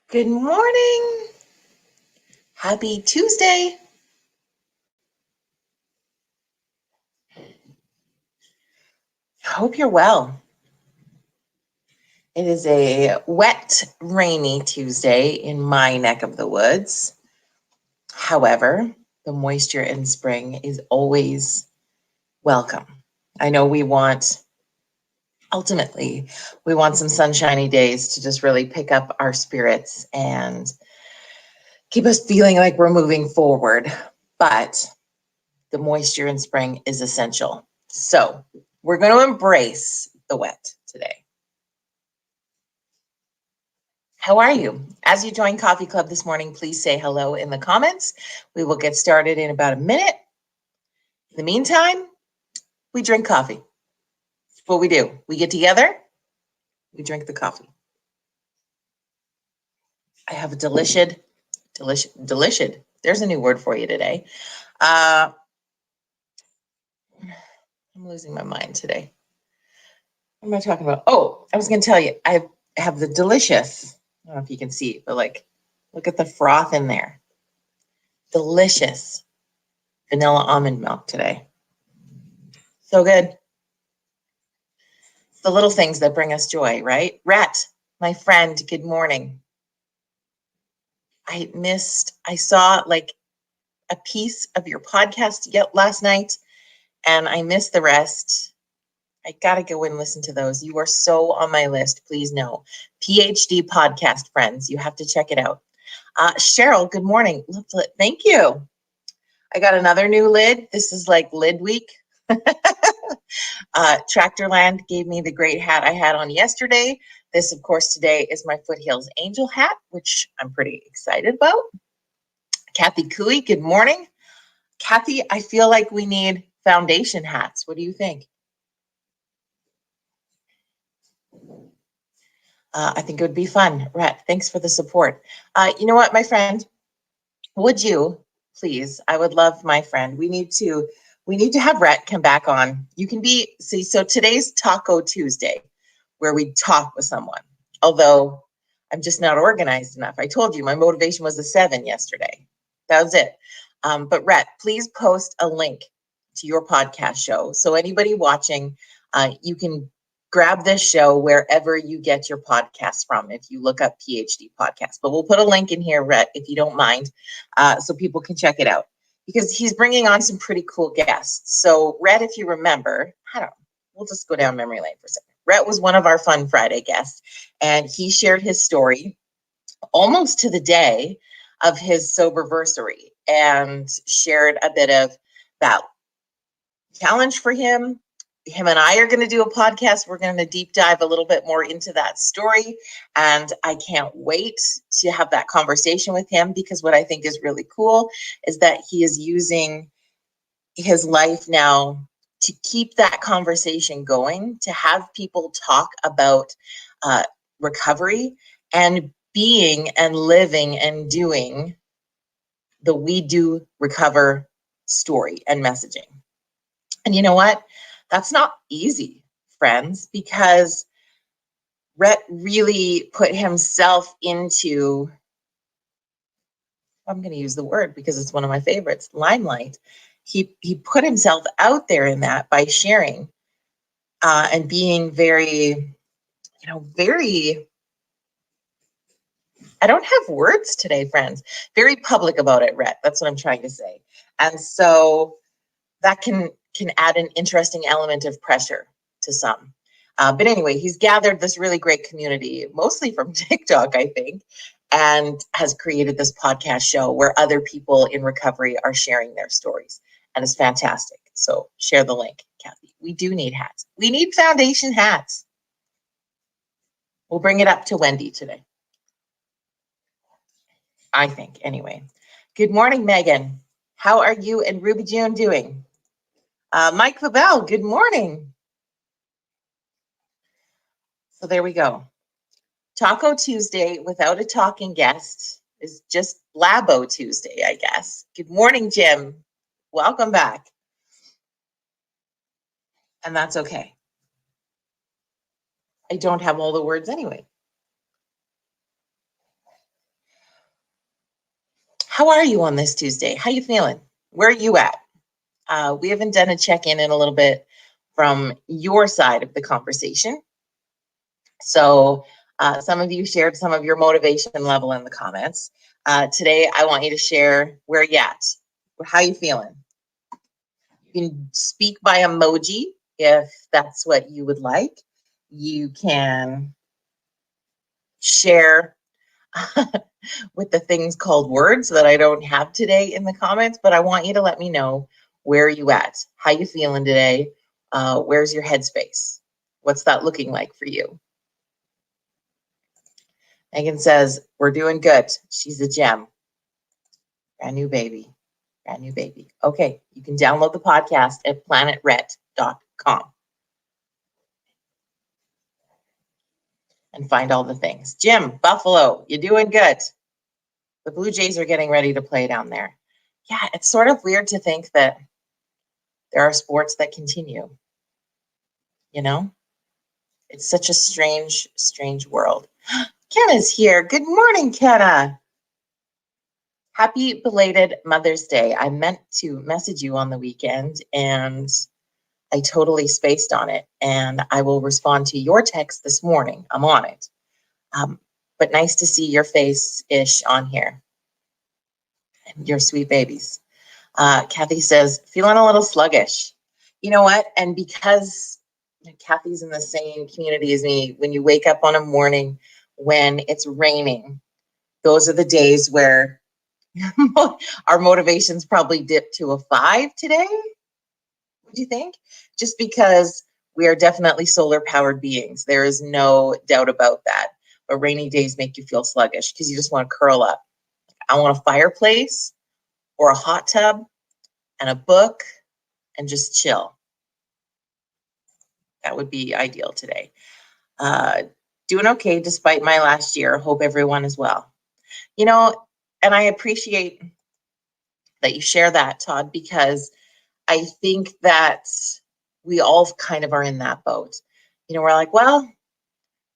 Good morning. Happy Tuesday. Hope you're well. It is a wet, rainy Tuesday in my neck of the woods. However, the moisture in spring is always welcome. I know ultimately, we want some sunshiny days to just really pick up our spirits and keep us feeling like we're moving forward. But the moisture in spring is essential. So we're going to embrace the wet today. How are you? As you join Coffee Club this morning, please say hello in the comments. We will get started in about a minute. In the meantime, we drink coffee. That's what we do. We get together, we drink the coffee. I have a delicious. There's a new word for you today. I'm losing my mind today. What am I talking about? Oh, I was going to tell you, I have the delicious. I don't know if you can see, but look at the froth in there. Delicious vanilla almond milk today. So good. The little things that bring us joy, right? Rhett, my friend, good morning. I saw like a piece of your podcast last night and I missed the rest. I got to go and listen to those. You are so on my list. Please know. PhD podcast friends, you have to check it out. Cheryl, good morning. Thank you. I got another new lid. This is like lid week. Tractorland gave me the great hat I had on yesterday. This, of course, today is my Foothills Angel hat, which I'm pretty excited about. Kathy Cooey, good morning. Kathy, I feel like we need foundation hats. What do you think? I think it would be fun. Rhett, thanks for the support. You know what, my friend? Would you please? I would love my friend. We need to have Rhett come back on. You can so today's Taco Tuesday, where we talk with someone. Although I'm just not organized enough. I told you my motivation was a 7 yesterday. That was it. But Rhett, please post a link to your podcast show. So anybody watching, you can grab this show wherever you get your podcasts from. If you look up PhD podcast, but we'll put a link in here, Rhett, if you don't mind, so people can check it out because he's bringing on some pretty cool guests. So Rhett, if you remember, we'll just go down memory lane for a second. Rhett was one of our Fun Friday guests, and he shared his story almost to the day of his soberversary and shared a bit of that challenge for him. Him and I are going to do a podcast. We're going to deep dive a little bit more into that story. And I can't wait to have that conversation with him because what I think is really cool is that he is using his life now to keep that conversation going, to have people talk about recovery and being and living and doing the We Do Recover story and messaging. And you know what? That's not easy, friends, because Rhett really put himself into, I'm going to use the word because it's one of my favorites, limelight. He put himself out there in that by sharing and being very, very, I don't have words today, friends, very public about it, Rhett. That's what I'm trying to say. And so that can add an interesting element of pressure to some. But anyway, he's gathered this really great community, mostly from TikTok, I think, and has created this podcast show where other people in recovery are sharing their stories. And it's fantastic. So share the link, Kathy. We do need hats. We need foundation hats. We'll bring it up to Wendy today. I think, anyway. Good morning, Megan. How are you and Ruby June doing? Mike Fabell, good morning. So there we go. Taco Tuesday without a talking guest is just Labo Tuesday, I guess. Good morning, Jim. Welcome back. And that's okay. I don't have all the words anyway. How are you on this Tuesday? How you feeling? Where are you at? We haven't done a check-in in a little bit from your side of the conversation. So some of you shared some of your motivation level in the comments. Today, I want you to share where you at. How you feeling? You can speak by emoji if that's what you would like. You can share with the things called words that I don't have today in the comments, but I want you to let me know where you at, how you feeling today, where's your headspace, what's that looking like for you? Megan says, we're doing good. She's a gem. Brand new baby. Brand new baby. Okay, you can download the podcast at planetret.com and find all the things. Jim, Buffalo, you doing good. The Blue Jays are getting ready to play down there. Yeah, it's sort of weird to think that there are sports that continue. You know, it's such a strange, strange world. Kenna's here. Good morning, Kenna. Happy belated Mother's Day. I meant to message you on the weekend and I totally spaced on it. And I will respond to your text this morning. I'm on it. But nice to see your face-ish on here. And your sweet babies. Kathy says, feeling a little sluggish. You know what? And because Kathy's in the same community as me, when you wake up on a morning when it's raining, those are the days where our motivations probably dip to a 5 today. What do you think? Just because we are definitely solar powered beings. There is no doubt about that. But rainy days make you feel sluggish because you just want to curl up. I want a fireplace or a hot tub and a book and just chill. That would be ideal today. Doing okay despite my last year. Hope everyone is well. You know, and I appreciate that you share that, Todd, because I think that we all kind of are in that boat. You know, we're like, well,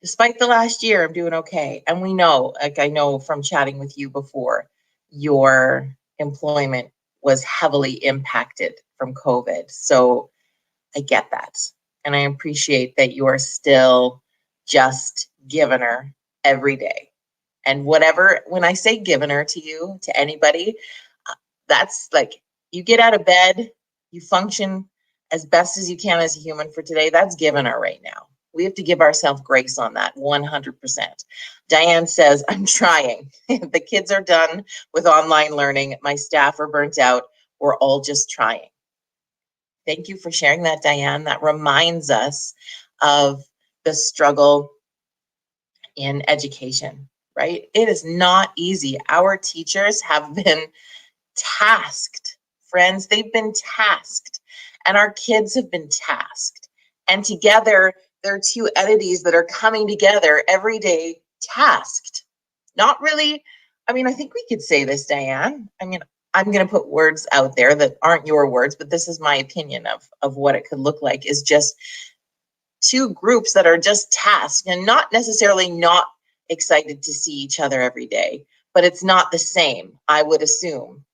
despite the last year, I'm doing okay. And we know, like I know from chatting with you before, your employment was heavily impacted from COVID. So I get that. And I appreciate that you are still just giving her every day. And whatever, when I say giving her to you, to anybody, that's like you get out of bed, you function as best as you can as a human for today. That's giving her right now. We have to give ourselves grace on that 100%. Diane says, I'm trying. The kids are done with online learning. My staff are burnt out. We're all just trying. Thank you for sharing that, Diane. That reminds us of the struggle in education, right? It is not easy. Our teachers have been tasked, friends. They've been tasked, and our kids have been tasked. And together, there are two entities that are coming together every day, tasked. Not really, I mean, I think we could say this, Diane. I mean, I'm going to put words out there that aren't your words, but this is my opinion of what it could look like, is just two groups that are just tasked and not necessarily not excited to see each other every day, but it's not the same, I would assume,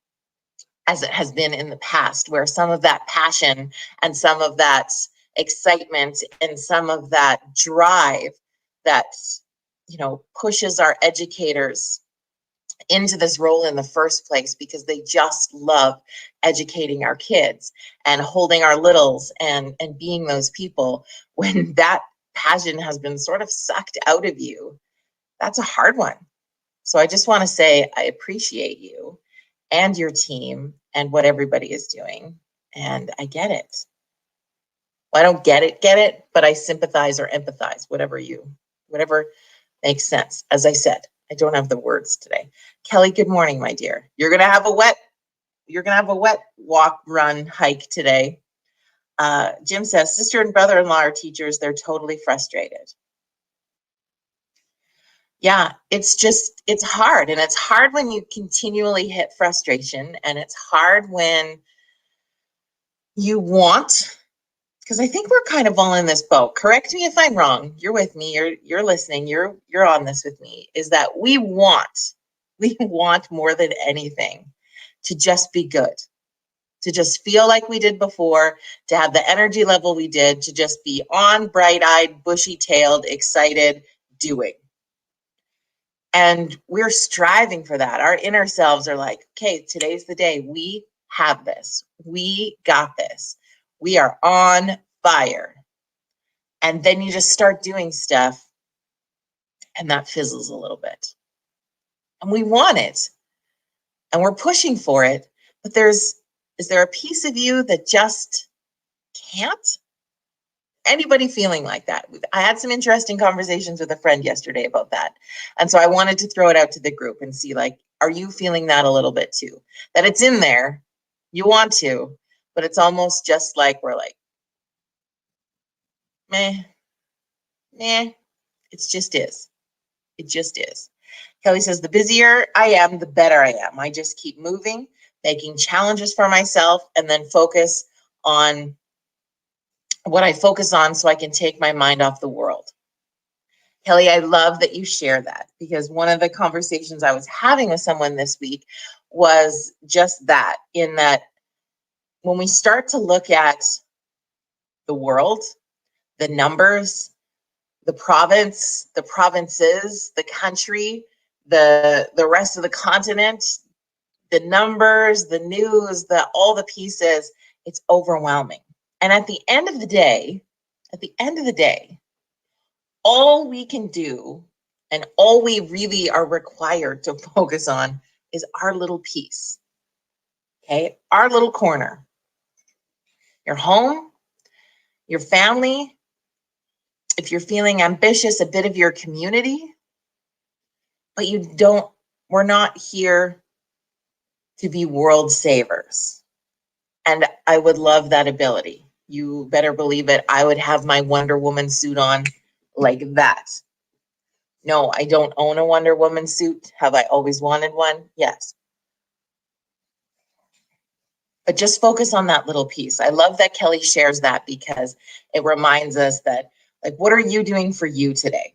as it has been in the past, where some of that passion and some of that excitement and some of that drive that, you know, pushes our educators into this role in the first place because they just love educating our kids and holding our littles and being those people. When that passion has been sort of sucked out of you, that's a hard one. So I just want to say I appreciate you and your team and what everybody is doing, and I get it. Well, I don't get it, but I sympathize or empathize, whatever makes sense. As I said, I don't have the words today. Kelly, good morning, my dear. You're gonna have a wet walk, run, hike today. Jim says, sister and brother-in-law are teachers. They're totally frustrated. Yeah, it's hard. And it's hard when you continually hit frustration. And it's hard when you want, because I think we're kind of all in this boat. Correct me if I'm wrong. You're with me. You're listening. You're on this with me. Is that we want We want more than anything to just be good, to just feel like we did before, to have the energy level we did, to just be on, bright-eyed, bushy-tailed, excited, doing. And we're striving for that. Our inner selves are like, okay, today's the day. We have this. We got this. We are on fire. And then you just start doing stuff and that fizzles a little bit. And we want it and we're pushing for it. But is there a piece of you that just can't? Anybody feeling like that? I had some interesting conversations with a friend yesterday about that. And so I wanted to throw it out to the group and see, like, are you feeling that a little bit too? That it's in there, you want to, but it's almost just like we're like, meh, it just is. It just is. Kelly says, the busier I am, the better I am. I just keep moving, making challenges for myself, and then focus on what I focus on so I can take my mind off the world. Kelly, I love that you share that, because one of the conversations I was having with someone this week was just that, in that when we start to look at the world, the numbers, the province, the provinces, the country, the rest of the continent, the numbers, the news, all the pieces, it's overwhelming. And at the end of the day, all we can do and all we really are required to focus on is our little piece, okay? Our little corner. Your home, your family, if you're feeling ambitious, a bit of your community, but we're not here to be world savers. And I would love that ability. You better believe it. I would have my Wonder Woman suit on like that. No, I don't own a Wonder Woman suit. Have I always wanted one? Yes. But just focus on that little piece. I love that Kelly shares that, because it reminds us that, like, what are you doing for you today?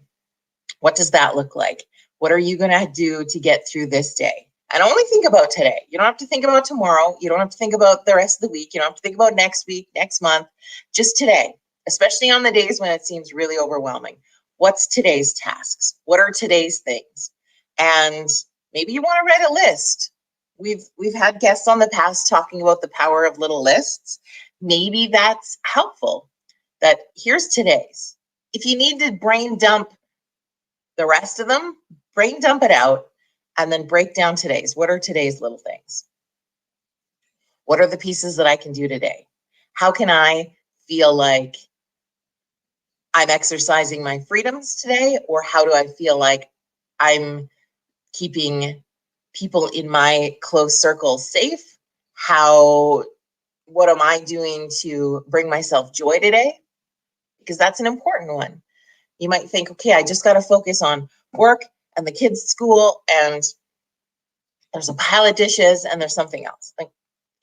What does that look like? What are you going to do to get through this day? And only think about today. You don't have to think about tomorrow. You don't have to think about the rest of the week. You don't have to think about next week, next month, just today, especially on the days when it seems really overwhelming. What's today's tasks? What are today's things? And maybe you want to write a list. We've had guests on the past talking about the power of little lists. Maybe that's helpful, that here's today's. If you need to brain dump the rest of them, brain dump it out, and then break down today's. What are today's little things? What are the pieces that I can do today? How can I feel like I'm exercising my freedoms today? Or how do I feel like I'm keeping people in my close circle safe? What am I doing to bring myself joy today? Because that's an important one. You might think, okay, I just got to focus on work and the kids' school, and there's a pile of dishes, and there's something else. Like,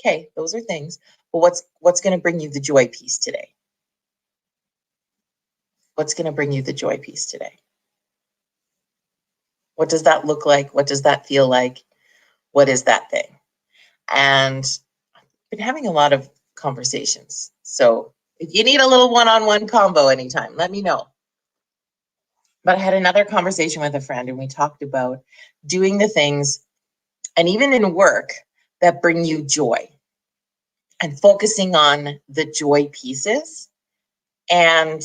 okay, those are things, but what's going to bring you the joy piece today? What's going to bring you the joy piece today? What does that look like? What does that feel like? What is that thing? And I've been having a lot of conversations. So if you need a little one-on-one combo anytime, let me know. But I had another conversation with a friend, and we talked about doing the things, and even in work, that bring you joy, and focusing on the joy pieces and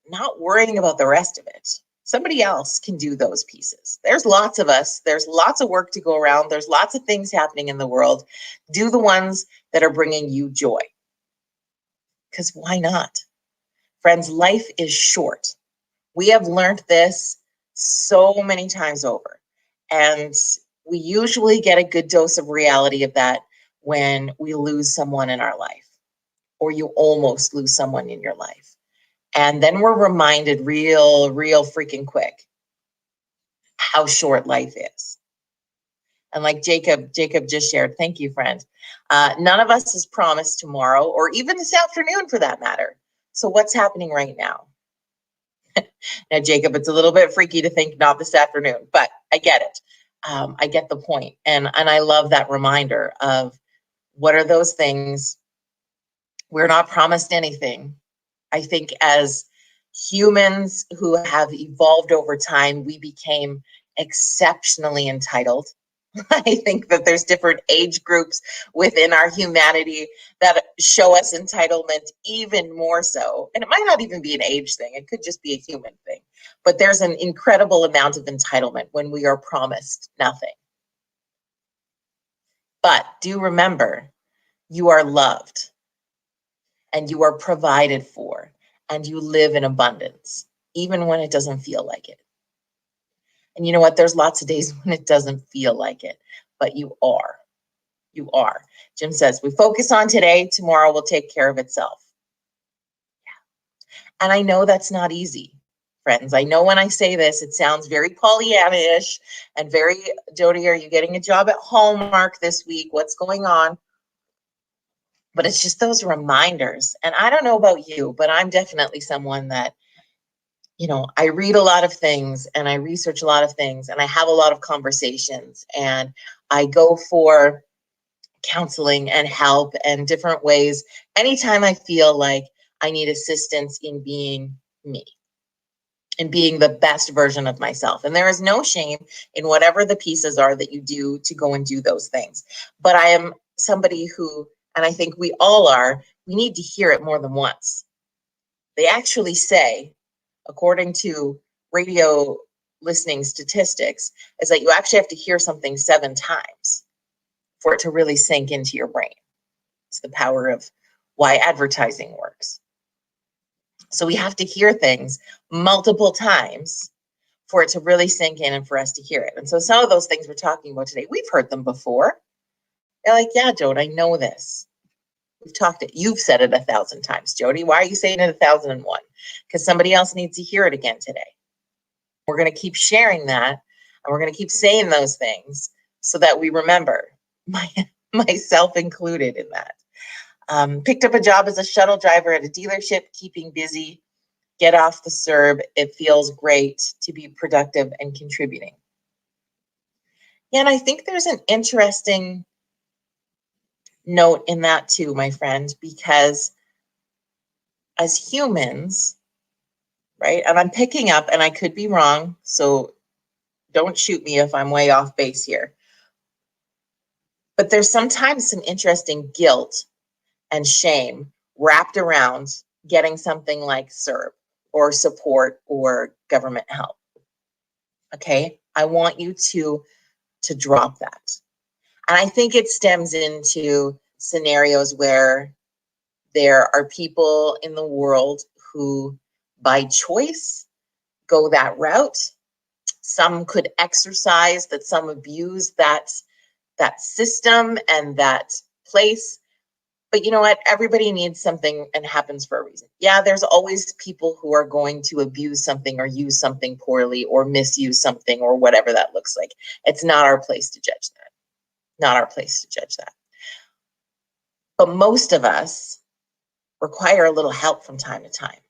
not worrying about the rest of it. Somebody else can do those pieces. There's lots of us. There's lots of work to go around. There's lots of things happening in the world. Do the ones that are bringing you joy. Because why not? Friends, life is short. We have learned this so many times over. And we usually get a good dose of reality of that when we lose someone in our life, or you almost lose someone in your life. And then we're reminded real freaking quick how short life is. And like Jacob just shared, thank you, friend. None of us is promised tomorrow, or even this afternoon for that matter. So what's happening right now? Now, Jacob, it's a little bit freaky to think not this afternoon, but I get it. I get the point. And I love that reminder of what are those things. We're not promised anything. I think as humans who have evolved over time, we became exceptionally entitled. I think that there's different age groups within our humanity that show us entitlement even more so. And it might not even be an age thing, it could just be a human thing. But there's an incredible amount of entitlement when we are promised nothing. But do remember, you are loved and you are provided for and you live in abundance, even when it doesn't feel like it. And you know what? There's lots of days when it doesn't feel like it, but you are. You are. Jim says, we focus on today, tomorrow will take care of itself. Yeah. And I know that's not easy, friends. I know when I say this, it sounds very Pollyanna-ish and very, Jody, are you getting a job at Hallmark this week? What's going on? But it's just those reminders. And I don't know about you, but I'm definitely someone that, you know, I read a lot of things and I research a lot of things and I have a lot of conversations and I go for counseling and help and different ways anytime I feel like I need assistance in being me and being the best version of myself. And there is no shame in whatever the pieces are that you do to go and do those things. But I am somebody who, and I think we all are, we need to hear it more than once. They actually say, according to radio listening statistics, is that you actually have to hear something 7 times for it to really sink into your brain. It's the power of why advertising works. So we have to hear things multiple times for it to really sink in and for us to hear it. And so some of those things we're talking about today, we've heard them before. They're like, yeah, Jody, I know this. We've talked it. You've said it 1,000 times, Jody. Why are you saying it 1,001? Because somebody else needs to hear it again today. We're going to keep sharing that, and we're going to keep saying those things so that we remember, myself included in that. Picked up a job as a shuttle driver at a dealership, keeping busy. Get off the CERB. It feels great to be productive and contributing. Yeah, and I think there's an interesting note in that too, my friend, because as humans, right, and I'm picking up, and I could be wrong, so don't shoot me if I'm way off base here. But there's sometimes some interesting guilt and shame wrapped around getting something like CERB or support or government help. Okay, I want you to drop that. And I think it stems into scenarios where there are people in the world who, by choice, go that route. Some could exercise that, some abuse that system and that place. But you know what? Everybody needs something and happens for a reason. Yeah, there's always people who are going to abuse something or use something poorly or misuse something or whatever that looks like. It's not our place to judge that. Not our place to judge that. But most of us require a little help from time to time.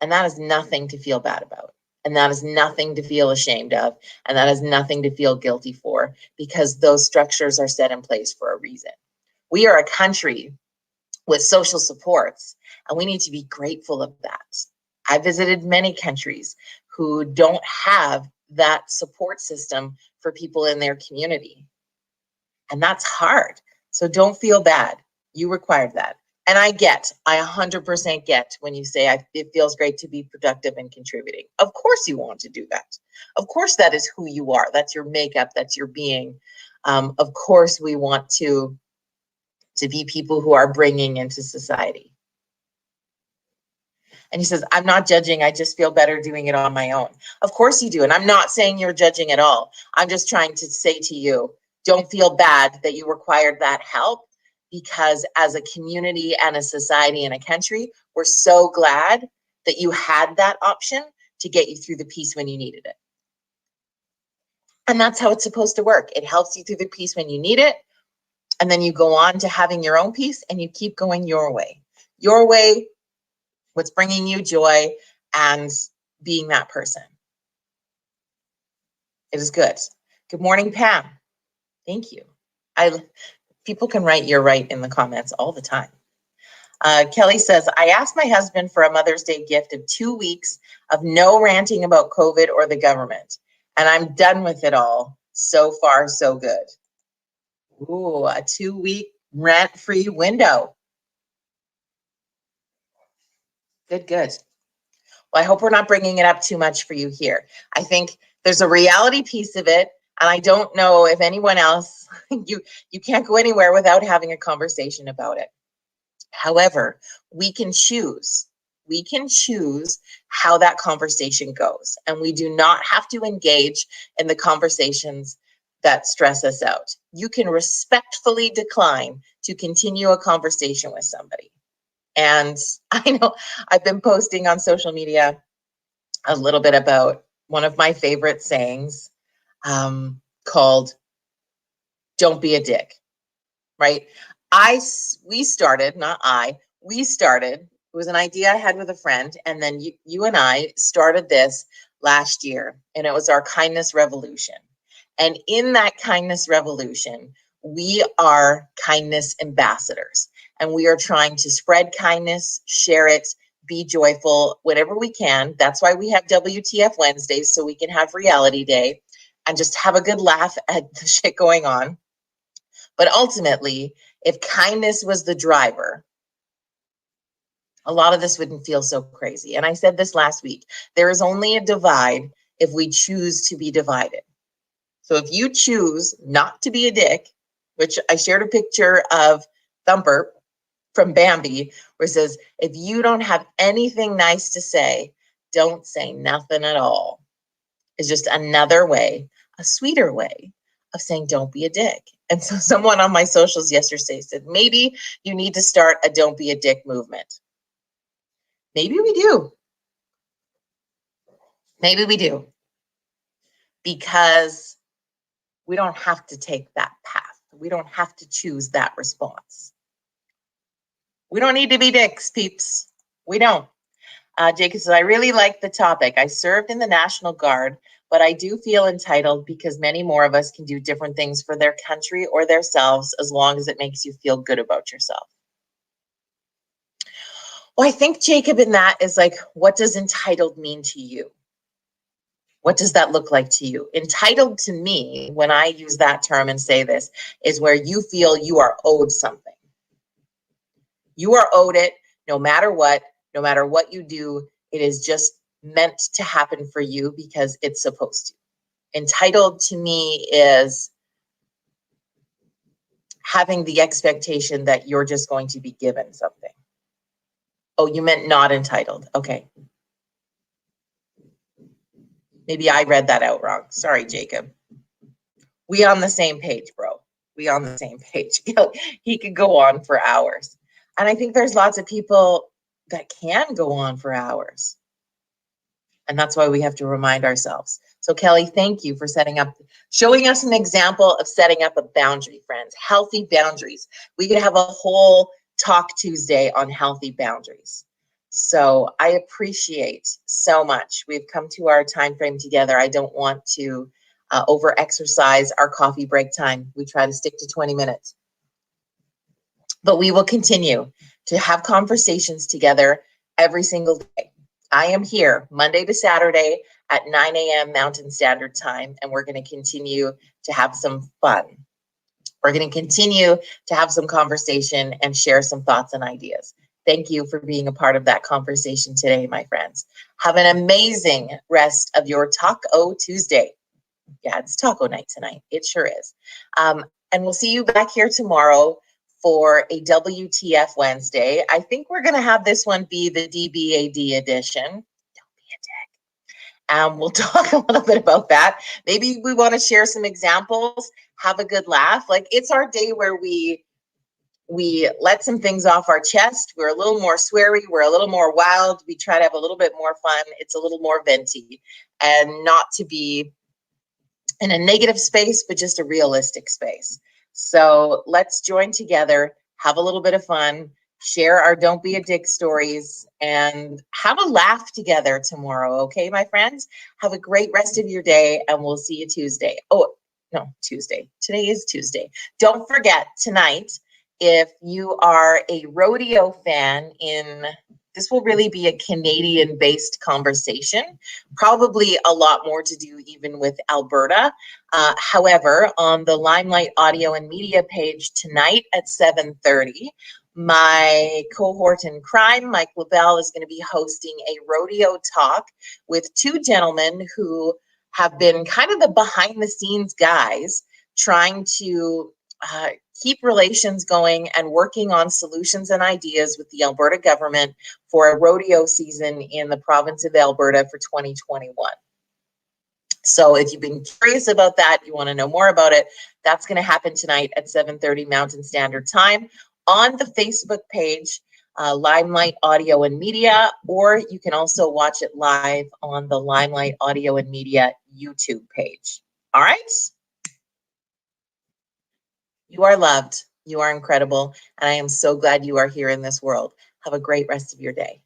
And that is nothing to feel bad about. And that is nothing to feel ashamed of. And that is nothing to feel guilty for, because those structures are set in place for a reason. We are a country with social supports, and we need to be grateful of that. I visited many countries who don't have that support system for people in their community. And that's hard. So don't feel bad. You required that. And I 100% get when you say it feels great to be productive and contributing. Of course you want to do that. Of course that is who you are. That's your makeup. That's your being. Of course we want to be people who are bringing into society. And he says, I'm not judging. I just feel better doing it on my own. Of course you do. And I'm not saying you're judging at all. I'm just trying to say to you, don't feel bad that you required that help, because as a community and a society and a country, we're so glad that you had that option to get you through the piece when you needed it. And that's how it's supposed to work. It helps you through the piece when you need it. And then you go on to having your own piece and you keep going your way, what's bringing you joy and being that person. It is good. Good morning, Pam. Thank you. People can write "you're right" in the comments all the time. Kelly says, I asked my husband for a Mother's Day gift of 2 weeks of no ranting about COVID or the government, and I'm done with it all. So far, so good. Ooh, a 2-week rent-free window. Good, good. Well, I hope we're not bringing it up too much for you here. I think there's a reality piece of it, and I don't know if anyone else, you can't go anywhere without having a conversation about it. However, we can choose. We can choose how that conversation goes, and we do not have to engage in the conversations that stress us out. You can respectfully decline to continue a conversation with somebody. And I know I've been posting on social media a little bit about one of my favorite sayings called "Don't be a dick," right? We started, not I, we started, it was an idea I had with a friend, and then you and I started this last year, and it was our kindness revolution. And in that kindness revolution, we are kindness ambassadors, and we are trying to spread kindness, share it, be joyful, whatever we can. That's why we have WTF Wednesdays, so we can have reality day and just have a good laugh at the shit going on. But ultimately, if kindness was the driver, a lot of this wouldn't feel so crazy. And I said this last week, there is only a divide if we choose to be divided. So if you choose not to be a dick, which I shared a picture of Thumper from Bambi, where it says, if you don't have anything nice to say, don't say nothing at all. It's just another way, a sweeter way of saying don't be a dick. And so someone on my socials yesterday said, maybe you need to start a don't be a dick movement. Maybe we do. Maybe we do. Because we don't have to take that path. We don't have to choose that response. We don't need to be dicks, peeps. We don't. Jacob says, I really like the topic. I served in the National Guard, but I do feel entitled because many more of us can do different things for their country or themselves as long as it makes you feel good about yourself. Well, I think, Jacob, in that is like, what does entitled mean to you? What does that look like to you? Entitled to me, when I use that term and say this, is where you feel you are owed something. You are owed it no matter what you do. It is just meant to happen for you because it's supposed to. Entitled to me is having the expectation that you're just going to be given something. Oh, you meant not entitled. Okay. Maybe I read that out wrong. Sorry, Jacob. We on the same page, bro. We on the same page. He could go on for hours. And I think there's lots of people that can go on for hours. And that's why we have to remind ourselves. So Kelly, thank you for showing us an example of setting up a boundary, friends. Healthy boundaries. We could have a whole Talk Tuesday on healthy boundaries. So I appreciate so much. We've come to our time frame together. I don't want to over-exercise our coffee break time. We try to stick to 20 minutes. But we will continue to have conversations together every single day. I am here Monday to Saturday at 9 a.m. Mountain Standard Time, and we're going to continue to have some fun. We're going to continue to have some conversation and share some thoughts and ideas. Thank you for being a part of that conversation today, my friends. Have an amazing rest of your Taco Tuesday. Yeah, it's taco night tonight. It sure is. And we'll see you back here tomorrow for a WTF Wednesday. I think we're going to have this one be the DBAD edition. Don't be a dick. We'll talk a little bit about that. Maybe we want to share some examples, have a good laugh. Like, it's our day where we let some things off our chest. We're a little more sweary. We're a little more wild. We try to have a little bit more fun. It's a little more venty, and not to be in a negative space, but just a realistic space. So let's join together, have a little bit of fun, share our Don't Be a Dick stories, and have a laugh together tomorrow. Okay, my friends? Have a great rest of your day, and we'll see you Tuesday. Oh, no, Tuesday. Today is Tuesday. Don't forget tonight, if you are a rodeo fan this will really be a Canadian-based conversation, probably a lot more to do even with Alberta. However, on the Limelight Audio and Media page tonight at 7:30, my cohort in crime, Mike LaBelle, is going to be hosting a rodeo talk with two gentlemen who have been kind of the behind-the-scenes guys trying to keep relations going and working on solutions and ideas with the Alberta government for a rodeo season in the province of Alberta for 2021. So if you've been curious about that, you want to know more about it, that's going to happen tonight at 7:30 Mountain Standard Time on the Facebook page, Limelight Audio and Media, or you can also watch it live on the Limelight Audio and Media YouTube page. All right? You are loved. You are incredible. And I am so glad you are here in this world. Have a great rest of your day.